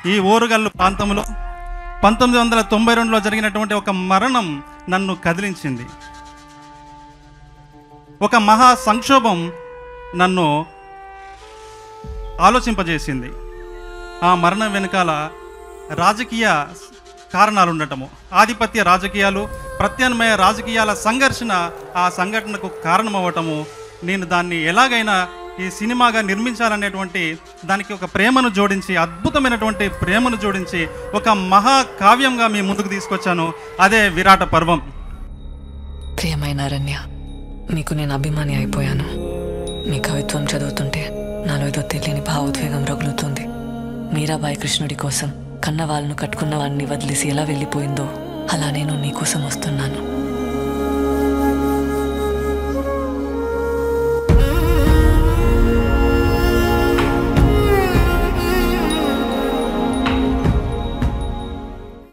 ఈ ఓరుగల్లు ప్రాంతంలో 1992లో జరిగినటువంటి ఒక మరణం నన్ను కదిలించింది. ఒక మహా సంక్షోభం నన్ను ఆలోచింపజేసింది. ఆ మరణం వెనకాల రాజకీయ కారణాలు ఉండటము, ఆధిపత్య రాజకీయాలు, ప్రత్యామ్నాయ రాజకీయాల సంఘర్షణ ఆ సంఘటనకు కారణమవ్వటము, నేను దాన్ని ఎలాగైనా ఈ సినిమాగా నిర్మించాలనేటువంటి దానికి ఒక ప్రేమను జోడించి, అద్భుతమైనటువంటి ప్రేమను జోడించి ఒక మహాకావ్యంగా మీ ముందుకు తీసుకొచ్చాను. అదే విరాట పర్వం. ప్రియమైన అరణ్య, మీకు నేను అభిమాని అయిపోయాను. మీ కవిత్వం చదువుతుంటే నాలో ఏదో తెలియని భావోద్వేగం రగులుతుంది. మీరాబాయి కృష్ణుడి కోసం కన్న వాళ్ళను కట్టుకున్న వాడిని వదిలేసి ఎలా వెళ్ళిపోయిందో అలా నేను నీకోసం వస్తున్నాను.